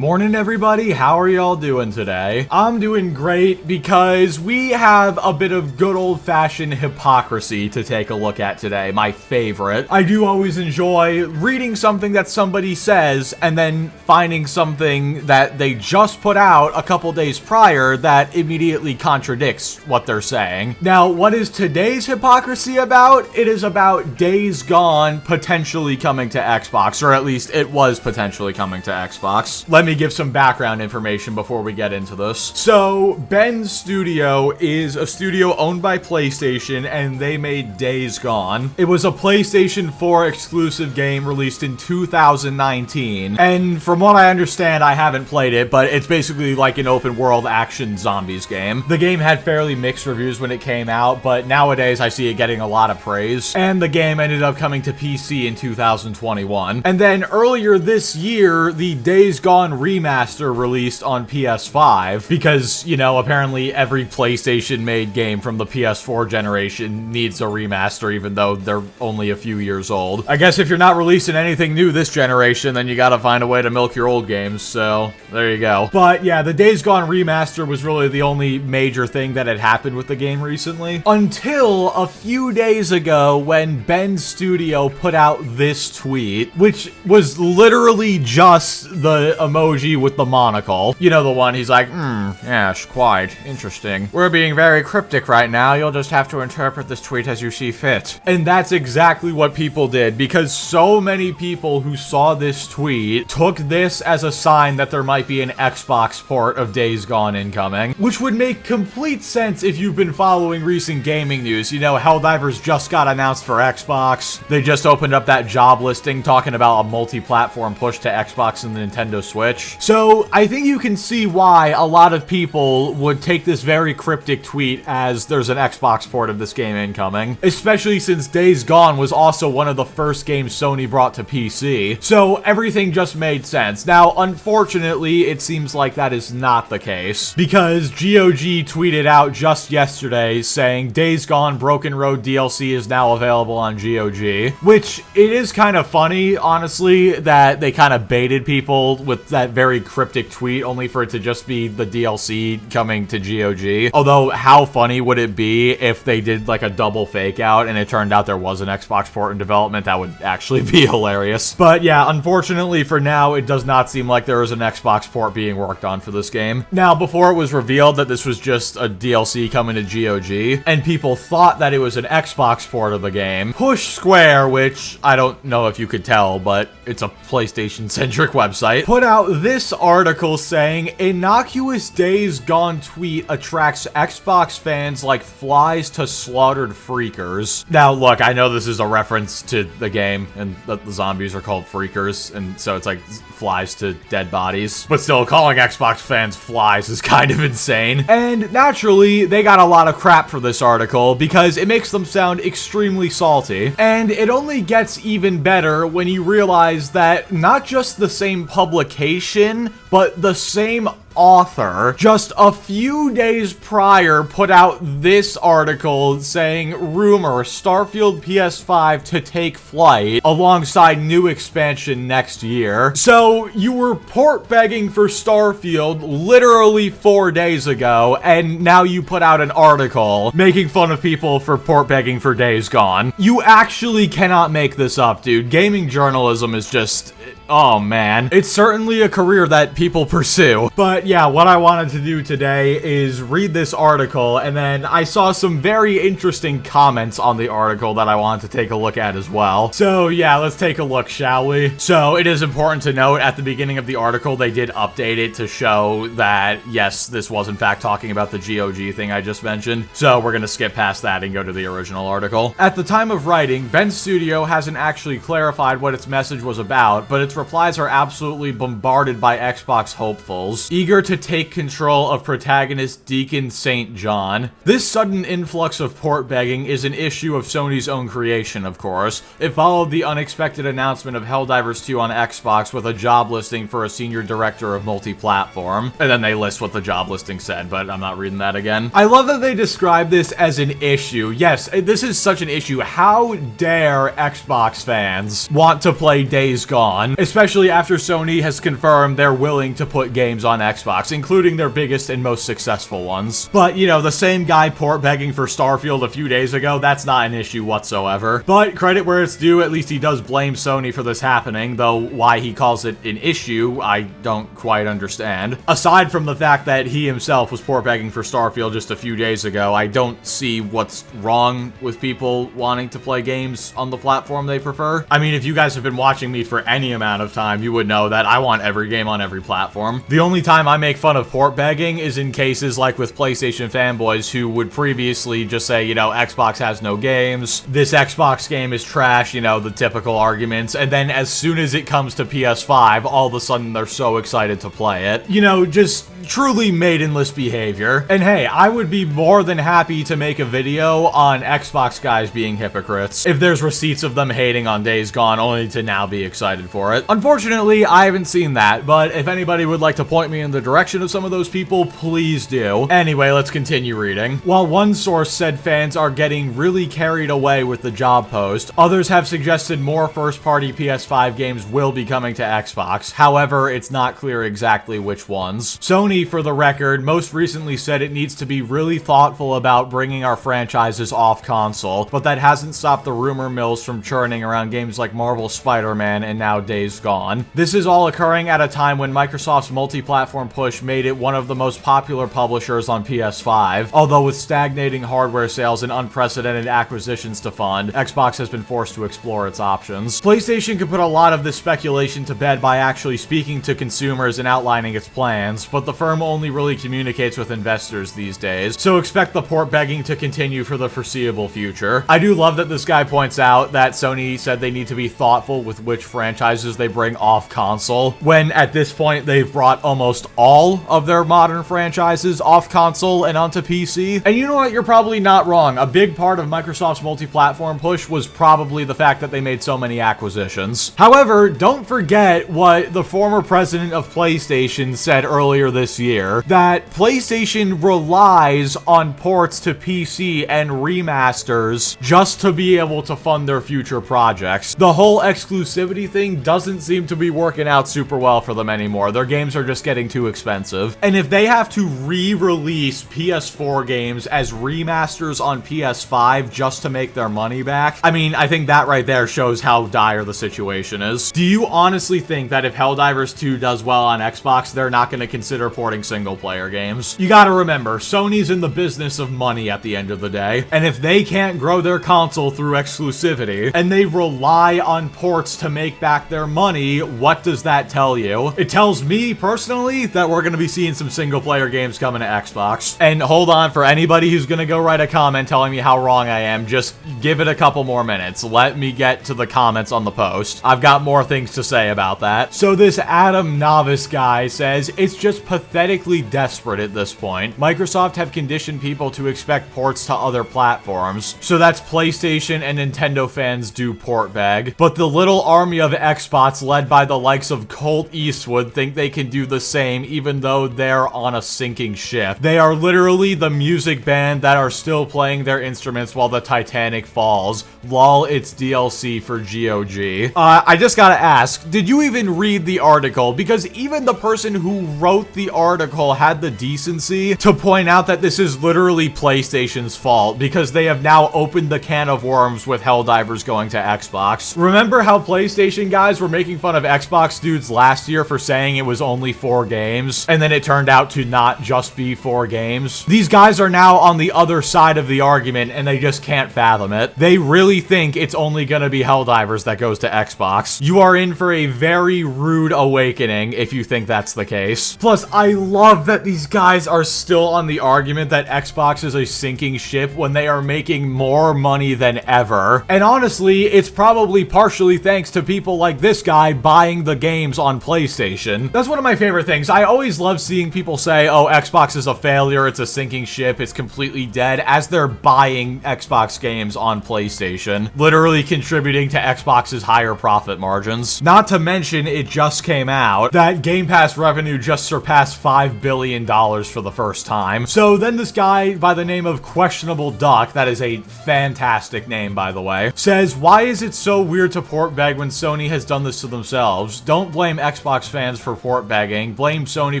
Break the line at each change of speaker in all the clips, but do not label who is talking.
Morning everybody, how are y'all doing today? I'm doing great because we have a bit of good old-fashioned hypocrisy to take a look at today, my favorite. I do always enjoy reading something that somebody says and then finding something that they just put out a couple days prior that immediately contradicts what they're saying. Now, what is today's hypocrisy about? It is about Days Gone potentially coming to Xbox, or at least it was potentially coming to Xbox. Let me give some background information before we get into this. So, Ben's studio is a studio owned by PlayStation, and they made Days Gone. It was a PlayStation 4 exclusive game released in 2019, and from what I understand, I haven't played it, but it's basically like an open world action zombies game. The game had fairly mixed reviews when it came out, but nowadays I see it getting a lot of praise, and the game ended up coming to PC in 2021. And then earlier this year, the Days Gone remaster released on PS5 because, you know, apparently every PlayStation-made game from the PS4 generation needs a remaster even though they're only a few years old. I guess if you're not releasing anything new this generation, then you gotta find a way to milk your old games, so there you go. But yeah, the Days Gone remaster was really the only major thing that had happened with the game recently. Until a few days ago when Ben's studio put out this tweet, which was literally just the emoji with the monocle. You know, the one he's like, yes, quite interesting. We're being very cryptic right now. You'll just have to interpret this tweet as you see fit. And that's exactly what people did, because so many people who saw this tweet took this as a sign that there might be an Xbox port of Days Gone incoming, which would make complete sense if you've been following recent gaming news. You know, Helldivers just got announced for Xbox. They just opened up that job listing talking about a multi-platform push to Xbox and the Nintendo Switch. So I think you can see why a lot of people would take this very cryptic tweet as there's an Xbox port of this game incoming, especially since Days Gone was also one of the first games Sony brought to PC. So everything just made sense. Now, unfortunately, it seems like that is not the case, because GOG tweeted out just yesterday saying Days Gone Broken Road DLC is now available on GOG, which it is kind of funny, honestly, that they kind of baited people with that very cryptic tweet only for it to just be the DLC coming to GOG. Although, how funny would it be if they did like a double fake out and it turned out there was an Xbox port in development? That would actually be hilarious. But yeah, unfortunately for now, it does not seem like there is an Xbox port being worked on for this game. Now, before it was revealed that this was just a DLC coming to GOG, and people thought that it was an Xbox port of the game, Push Square, which I don't know if you could tell, but it's a PlayStation-centric website, put out this article saying innocuous Days Gone tweet attracts Xbox fans like flies to slaughtered freakers. Now, look, I know this is a reference to the game and that the zombies are called freakers, and so it's like flies to dead bodies, but still calling Xbox fans flies is kind of insane. And naturally, they got a lot of crap for this article because it makes them sound extremely salty. And it only gets even better when you realize that not just the same publication, but the same author just a few days prior put out this article saying rumor Starfield PS5 to take flight alongside new expansion next year. So you were port begging for Starfield literally 4 days ago, and now you put out an article making fun of people for port begging for Days Gone. You actually cannot make this up, dude. Gaming journalism is just, oh man. It's certainly a career that people pursue. But yeah, what I wanted to do today is read this article, and then I saw some very interesting comments on the article that I wanted to take a look at as well. So yeah, let's take a look, shall we? So it is important to note at the beginning of the article, they did update it to show that, yes, this was in fact talking about the GOG thing I just mentioned. So we're gonna skip past that and go to the original article. At the time of writing, Ben's studio hasn't actually clarified what its message was about, but its replies are absolutely bombarded by Xbox hopefuls, eager eager to take control of protagonist Deacon St. John. This sudden influx of port begging is an issue of Sony's own creation, of course. It followed the unexpected announcement of Helldivers 2 on Xbox with a job listing for a senior director of multi-platform. And then they list what the job listing said, but I'm not reading that again. I love that they describe this as an issue. Yes, this is such an issue. How dare Xbox fans want to play Days Gone, especially after Sony has confirmed they're willing to put games on Xbox, including their biggest and most successful ones. But, you know, the same guy port begging for Starfield a few days ago, that's not an issue whatsoever. But credit where it's due, at least he does blame Sony for this happening, though why he calls it an issue, I don't quite understand. Aside from the fact that he himself was port begging for Starfield just a few days ago, I don't see what's wrong with people wanting to play games on the platform they prefer. I mean, if you guys have been watching me for any amount of time, you would know that I want every game on every platform. The only time I make fun of port begging is in cases like with PlayStation fanboys who would previously just say, you know, Xbox has no games, this Xbox game is trash, you know, the typical arguments, and then as soon as it comes to PS5, all of a sudden they're so excited to play it. You know, just truly maidenless behavior. And hey, I would be more than happy to make a video on Xbox guys being hypocrites if there's receipts of them hating on Days Gone only to now be excited for it. Unfortunately, I haven't seen that, but if anybody would like to point me in the direction of some of those people, please do. Anyway, let's continue reading. While one source said fans are getting really carried away with the job post, others have suggested more first-party PS5 games will be coming to Xbox. However, it's not clear exactly which ones. Sony, for the record, most recently said it needs to be really thoughtful about bringing our franchises off console, but that hasn't stopped the rumor mills from churning around games like Marvel's Spider-Man and now Days Gone. This is all occurring at a time when Microsoft's multi-platform push made it one of the most popular publishers on PS5. Although with stagnating hardware sales and unprecedented acquisitions to fund, Xbox has been forced to explore its options. PlayStation could put a lot of this speculation to bed by actually speaking to consumers and outlining its plans, but the firm only really communicates with investors these days, so expect the port begging to continue for the foreseeable future. I do love that this guy points out that Sony said they need to be thoughtful with which franchises they bring off console, when at this point they've brought almost all of their modern franchises off console and onto PC. And you know what? You're probably not wrong. A big part of Microsoft's multi-platform push was probably the fact that they made so many acquisitions. However, don't forget what the former president of PlayStation said earlier this year, that PlayStation relies on ports to PC and remasters just to be able to fund their future projects. The whole exclusivity thing doesn't seem to be working out super well for them anymore. Their games are just getting too expensive. And if they have to re-release PS4 games as remasters on PS5 just to make their money back, I mean, I think that right there shows how dire the situation is. Do you honestly think that if Helldivers 2 does well on Xbox, they're not going to consider porting single-player games? You gotta remember, Sony's in the business of money at the end of the day, and if they can't grow their console through exclusivity, and they rely on ports to make back their money, what does that tell you? It tells me, personally, that we're gonna be seeing some single-player games coming to Xbox. And hold on, for anybody who's gonna go write a comment telling me how wrong I am, just give it a couple more minutes. Let me get to the comments on the post. I've got more things to say about that. So this Adam Novice guy says, it's just pathetically desperate at this point. Microsoft have conditioned people to expect ports to other platforms, so that's PlayStation and Nintendo fans do port beg. But the little army of Xbots led by the likes of Colt Eastwood think they can do the same even though they're on a sinking ship. They are literally the music band that are still playing their instruments while the Titanic falls. Lol, it's DLC for GOG. I just gotta ask, did you even read the article? Because even the person who wrote the article had the decency to point out that this is literally PlayStation's fault because they have now opened the can of worms with Helldivers going to Xbox. Remember how PlayStation guys were making fun of Xbox dudes last year for saying it was only 4 games, and then it turned out to not just be 4 games? These guys are now on the other side of the argument and they just can't fathom it. They really think it's only gonna be Helldivers that goes to Xbox. You are in for a very rude awakening if you think that's the case. Plus, I I love that these guys are still on the argument that Xbox is a sinking ship when they are making more money than ever. And honestly, it's probably partially thanks to people like this guy buying the games on PlayStation. That's one of my favorite things. I always love seeing people say, oh, Xbox is a failure, it's a sinking ship, it's completely dead, as they're buying Xbox games on PlayStation, literally contributing to Xbox's higher profit margins. Not to mention, it just came out that Game Pass revenue just surpassed $5 billion for the first time. So then this guy by the name of Questionable Duck, that is a fantastic name by the way, says, why is it so weird to port beg when Sony has done this to themselves? Don't blame Xbox fans for port begging, blame Sony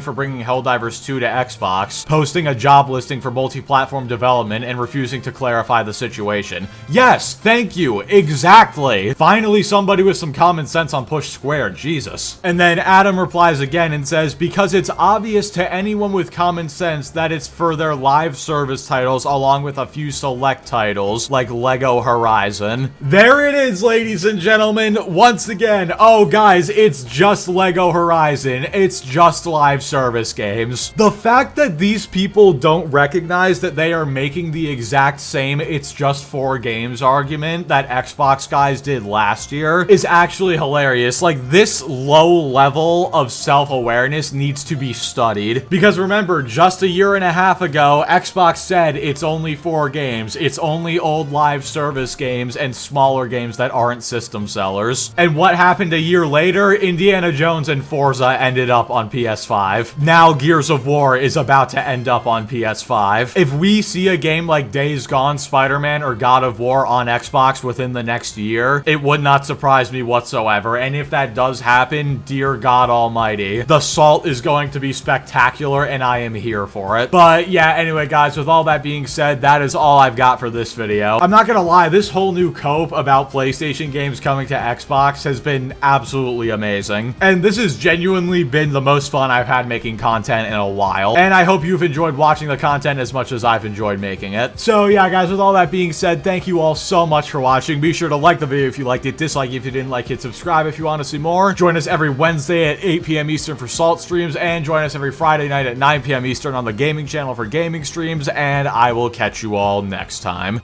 for bringing Helldivers 2 to Xbox, posting a job listing for multi-platform development, and refusing to clarify the situation. Yes, thank you, exactly. Finally somebody with some common sense on Push Squared, Jesus. And then Adam replies again and says, because it's obvious to anyone with common sense that it's for their live service titles along with a few select titles like Lego Horizon. There it is, ladies and gentlemen, once again. Oh guys, it's just Lego Horizon. It's just live service games. The fact that these people don't recognize that they are making the exact same it's just 4 games argument that Xbox guys did last year is actually hilarious. Like, this low level of self-awareness needs to be studied. Because remember, just a year and a half ago, Xbox said it's only 4 games. It's only old live service games and smaller games that aren't system sellers. And what happened a year later? Indiana Jones and Forza ended up on PS5. Now Gears of War is about to end up on PS5. If we see a game like Days Gone, Spider-Man, or God of War on Xbox within the next year, it would not surprise me whatsoever. And if that does happen, dear God almighty, the salt is going to be spectacular and I am here for it. But yeah, anyway guys, with all that being said, that is all I've got for this video. I'm not gonna lie, this whole new cope about PlayStation games coming to Xbox has been absolutely amazing. And this has genuinely been the most fun I've had making content in a while. And I hope you've enjoyed watching the content as much as I've enjoyed making it. So yeah guys, with all that being said, thank you all so much for watching. Be sure to like the video if you liked it, dislike if you didn't like it, subscribe if you want to see more. Join us every Wednesday at 8 p.m. Eastern for Salt streams, and join us every Friday night at 9 p.m. Eastern on the gaming channel for gaming streams, and I will catch you all next time.